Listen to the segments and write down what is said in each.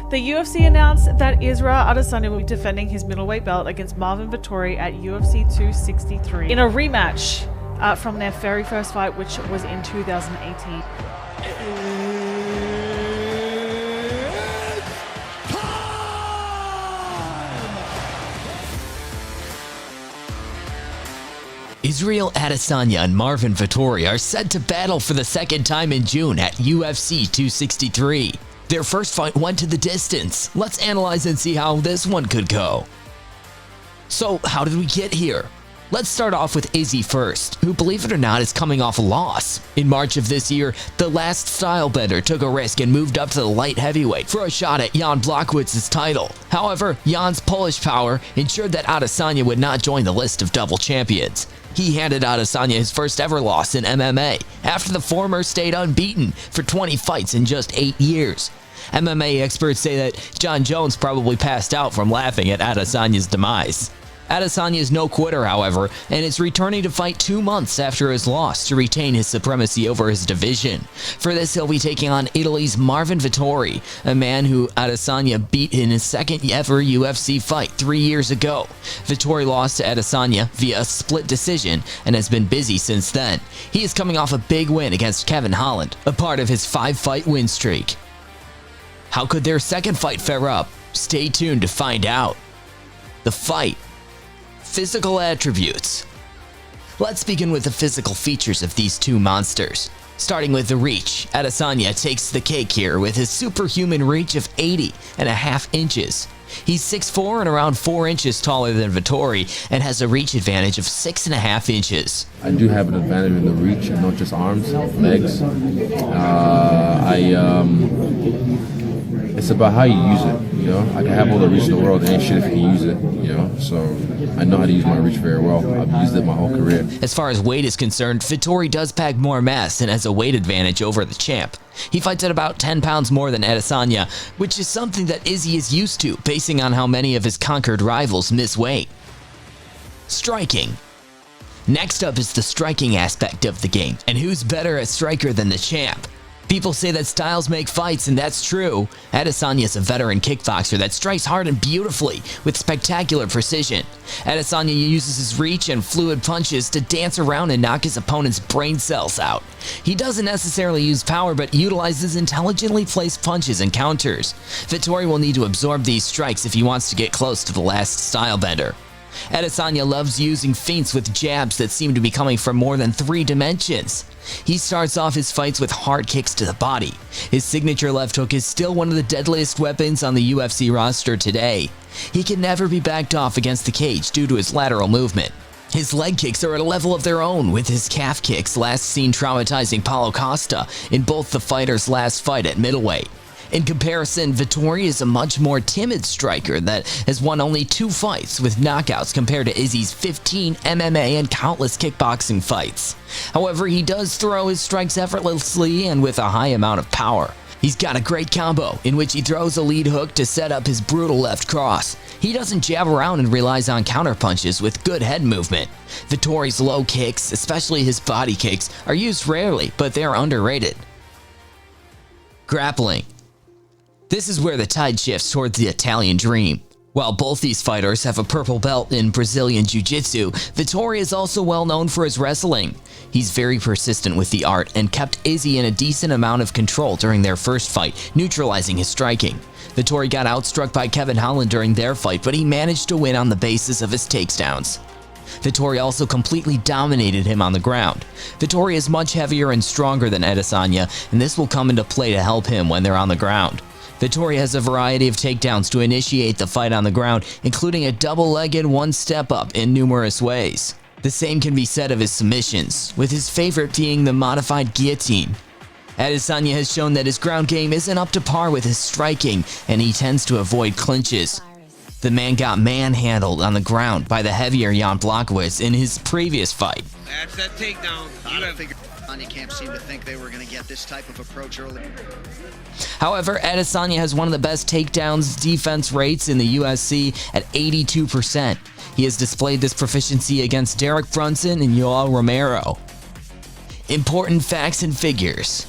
The UFC announced that Israel Adesanya will be defending his middleweight belt against Marvin Vettori at UFC 263 in a rematch from their very first fight, which was in 2018. Israel Adesanya and Marvin Vettori are set to battle for the second time in June at UFC 263. Their first fight went to the distance. Let's analyze and see how this one could go. So, how did we get here? Let's start off with Izzy first, who, believe it or not, is coming off a loss. In March of this year, the last Stylebender took a risk and moved up to the light heavyweight for a shot at Jan Blachwitz's title. However, Jan's Polish power ensured that Adesanya would not join the list of double champions. He handed Adesanya his first ever loss in MMA, after the former stayed unbeaten for 20 fights in just 8 years. MMA experts say that John Jones probably passed out from laughing at Adesanya's demise. Adesanya is no quitter, however, and is returning to fight 2 months after his loss to retain his supremacy over his division. For this, he'll be taking on Italy's Marvin Vettori, a man who Adesanya beat in his second ever UFC fight 3 years ago. Vettori lost to Adesanya via a split decision and has been busy since then. He is coming off a big win against Kevin Holland, a part of his 5-fight win streak. How could their second fight fare up? Stay tuned to find out. The fight. Physical attributes. Let's begin with the physical features of these two monsters. Starting with the reach, Adesanya takes the cake here with his superhuman reach of 80.5 inches. He's 6'4" and around 4 inches taller than Vettori and has a reach advantage of 6.5 inches. I do have an advantage in the reach, not just arms, legs. It's about how you use it, you know? I can have all the reach in the world, ain't shit if you can use it, you know? So I know how to use my reach very well. I've used it my whole career. As far as weight is concerned, Vettori does pack more mass and has a weight advantage over the champ. He fights at about 10 pounds more than Adesanya, which is something that Izzy is used to, basing on how many of his conquered rivals miss weight. Striking. Next up is the striking aspect of the game, and who's better at striker than the champ? People say that styles make fights, and that's true. Adesanya is a veteran kickboxer that strikes hard and beautifully with spectacular precision. Adesanya uses his reach and fluid punches to dance around and knock his opponent's brain cells out. He doesn't necessarily use power, but utilizes intelligently placed punches and counters. Vettori will need to absorb these strikes if he wants to get close to the last Stylebender. Adesanya loves using feints with jabs that seem to be coming from more than 3 dimensions. He starts off his fights with hard kicks to the body. His signature left hook is still one of the deadliest weapons on the UFC roster today. He can never be backed off against the cage due to his lateral movement. His leg kicks are at a level of their own, with his calf kicks last seen traumatizing Paulo Costa in both the fighters' last fight at middleweight. In comparison, Vettori is a much more timid striker that has won only 2 fights with knockouts compared to Izzy's 15 MMA and countless kickboxing fights. However, he does throw his strikes effortlessly and with a high amount of power. He's got a great combo in which he throws a lead hook to set up his brutal left cross. He doesn't jab around and relies on counter punches with good head movement. Vettori's low kicks, especially his body kicks, are used rarely, but they're underrated. Grappling. This is where the tide shifts towards the Italian dream. While both these fighters have a purple belt in Brazilian Jiu-Jitsu, Vettori is also well known for his wrestling. He's very persistent with the art and kept Izzy in a decent amount of control during their first fight, neutralizing his striking. Vettori got outstruck by Kevin Holland during their fight, but he managed to win on the basis of his takedowns. Vettori also completely dominated him on the ground. Vettori is much heavier and stronger than Adesanya, and this will come into play to help him when they're on the ground. Vettori has a variety of takedowns to initiate the fight on the ground, including a double-legged one-step up in numerous ways. The same can be said of his submissions, with his favorite being the modified guillotine. Adesanya has shown that his ground game isn't up to par with his striking, and he tends to avoid clinches. The man got manhandled on the ground by the heavier Jan Blachwitz in his previous fight. That's that takedown. You can't seem to think they were going to get this type of approach early. However, Adesanya has one of the best takedowns defense rates in the UFC at 82%. He has displayed this proficiency against Derek Brunson and Yoel Romero. Important facts and figures.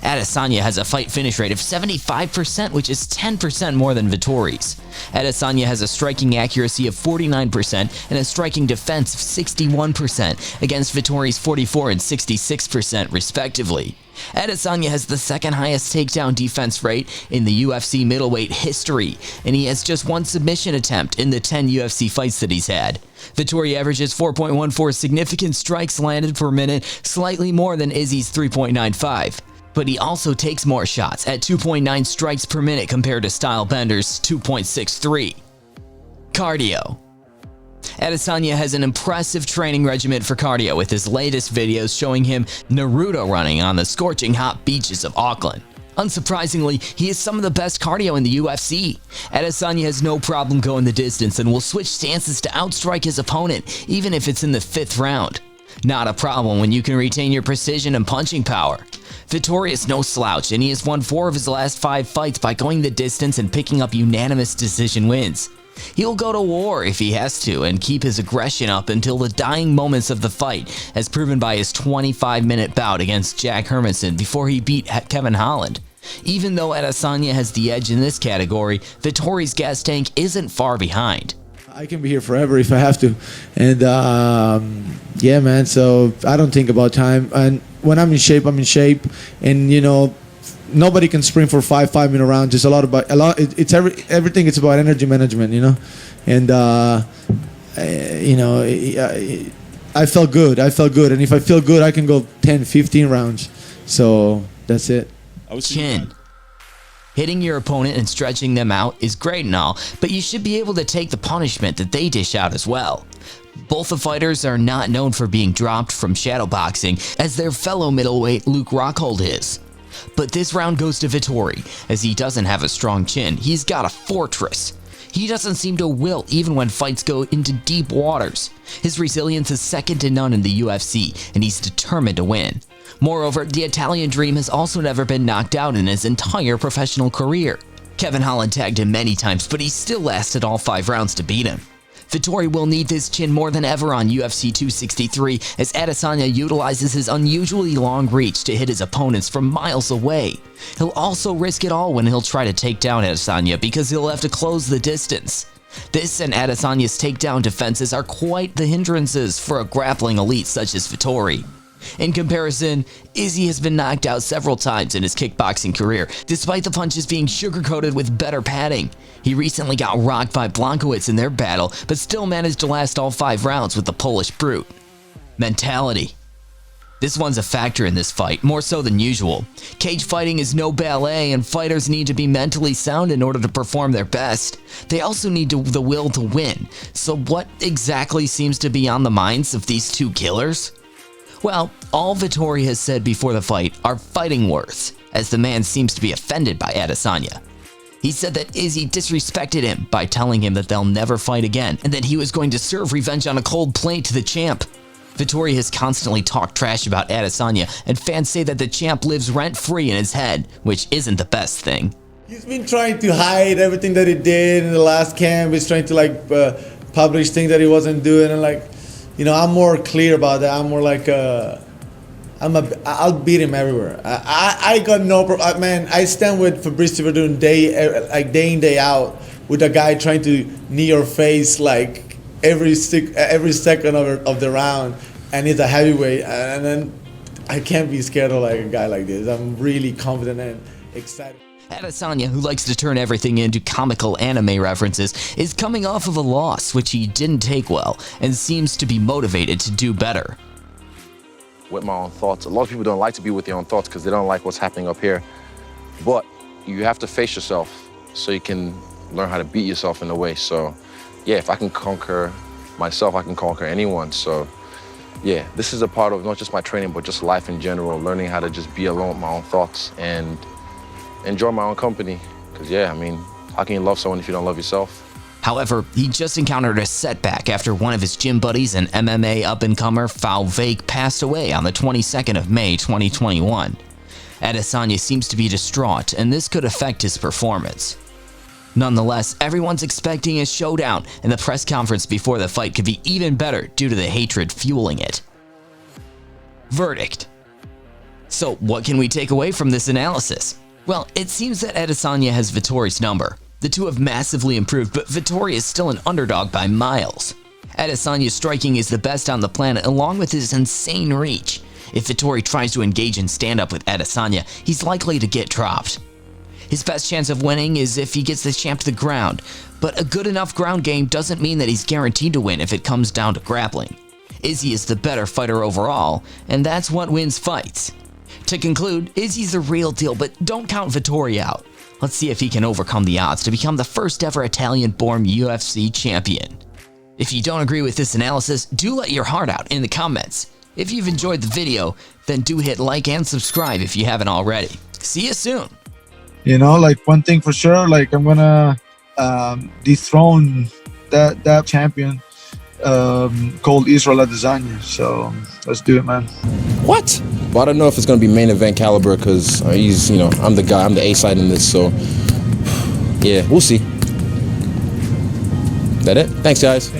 Adesanya has a fight finish rate of 75%, which is 10% more than Vettori's. Adesanya has a striking accuracy of 49% and a striking defense of 61% against Vettori's 44 and 66% respectively. Adesanya has the second highest takedown defense rate in the UFC middleweight history, and he has just one submission attempt in the 10 UFC fights that he's had. Vettori averages 4.14 significant strikes landed per minute, slightly more than Izzy's 3.95. But he also takes more shots at 2.9 strikes per minute compared to Stylebender's 2.63. Cardio. Adesanya has an impressive training regimen for cardio, with his latest videos showing him Naruto running on the scorching hot beaches of Auckland. Unsurprisingly, he has some of the best cardio in the UFC. Adesanya has no problem going the distance and will switch stances to outstrike his opponent, even if it's in the 5th round. Not a problem when you can retain your precision and punching power. Vettori is no slouch, and he has won 4 of his last 5 fights by going the distance and picking up unanimous decision wins. He'll go to war if he has to and keep his aggression up until the dying moments of the fight, as proven by his 25-minute bout against Jack Hermanson before he beat Kevin Holland. Even though Adesanya has the edge in this category, Vettori's gas tank isn't far behind. I can be here forever if I have to. And yeah, man, so I don't think about time. And when I'm in shape, I'm in shape. And, you know, nobody can sprint for 5-minute rounds. It's it's everything. It's about energy management, you know. And you know, I felt good. And if I feel good, I can go 10, 15 rounds. So that's it. Chin. Hitting your opponent and stretching them out is great and all, but you should be able to take the punishment that they dish out as well. Both the fighters are not known for being dropped from shadowboxing, as their fellow middleweight Luke Rockhold is. But this round goes to Vettori, as he doesn't have a strong chin. He's got a fortress. He doesn't seem to wilt even when fights go into deep waters. His resilience is second to none in the UFC, and he's determined to win. Moreover, the Italian Dream has also never been knocked out in his entire professional career. Kevin Holland tagged him many times, but he still lasted all 5 rounds to beat him. Vettori will need this chin more than ever on UFC 263, as Adesanya utilizes his unusually long reach to hit his opponents from miles away. He'll also risk it all when he'll try to take down Adesanya, because he'll have to close the distance. This and Adesanya's takedown defenses are quite the hindrances for a grappling elite such as Vettori. In comparison, Izzy has been knocked out several times in his kickboxing career, despite the punches being sugar-coated with better padding. He recently got rocked by Blachowicz in their battle, but still managed to last all 5 rounds with the Polish brute. Mentality. This one's a factor in this fight, more so than usual. Cage fighting is no ballet, and fighters need to be mentally sound in order to perform their best. They also need the will to win. So what exactly seems to be on the minds of these two killers? Well, all Vettori has said before the fight are fighting words, as the man seems to be offended by Adesanya. He said that Izzy disrespected him by telling him that they'll never fight again, and that he was going to serve revenge on a cold plate to the champ. Vettori has constantly talked trash about Adesanya, and fans say that the champ lives rent-free in his head, which isn't the best thing. He's been trying to hide everything that he did in the last camp. He's trying to publish things that he wasn't doing, and you know, I'm more clear about that. I'm more like, I'll beat him everywhere. I got no problem. Man, I stand with Fabricio Verdun day in, day out, with a guy trying to knee your face like every second of the round, and he's a heavyweight. And then I can't be scared of a guy like this. I'm really confident and excited. Adesanya, who likes to turn everything into comical anime references, is coming off of a loss which he didn't take well, and seems to be motivated to do better. With my own thoughts. A lot of people don't like to be with their own thoughts because they don't like what's happening up here. But you have to face yourself so you can learn how to beat yourself in a way. So yeah, if I can conquer myself, I can conquer anyone. So yeah, this is a part of not just my training, but just life in general, learning how to just be alone with my own thoughts and enjoy my own company. Because yeah, I mean, how can you love someone if you don't love yourself? However, he just encountered a setback after one of his gym buddies and MMA up-and-comer Foul Vake passed away on the 22nd of May 2021. Adesanya seems to be distraught, and this could affect his performance. Nonetheless, everyone's expecting a showdown, and the press conference before the fight could be even better due to the hatred fueling it. Verdict. So what can we take away from this analysis? Well, it seems that Adesanya has Vettori's number. The two have massively improved, but Vettori is still an underdog by miles. Adesanya's striking is the best on the planet, along with his insane reach. If Vettori tries to engage in stand-up with Adesanya, he's likely to get dropped. His best chance of winning is if he gets the champ to the ground, but a good enough ground game doesn't mean that he's guaranteed to win if it comes down to grappling. Izzy is the better fighter overall, and that's what wins fights. To conclude, Izzy's the real deal, but don't count Vettori out. Let's see if he can overcome the odds to become the first ever Italian-born UFC champion. If you don't agree with this analysis, do let your heart out in the comments. If you've enjoyed the video, then do hit like and subscribe if you haven't already. See you soon. You know, like one thing for sure, like I'm gonna dethrone that champion called Israel Adesanya. So let's do it, man. What? But I don't know if it's gonna be main event caliber because he's, you know, I'm the guy, I'm the A side in this. So yeah, we'll see. That it? Thanks, guys.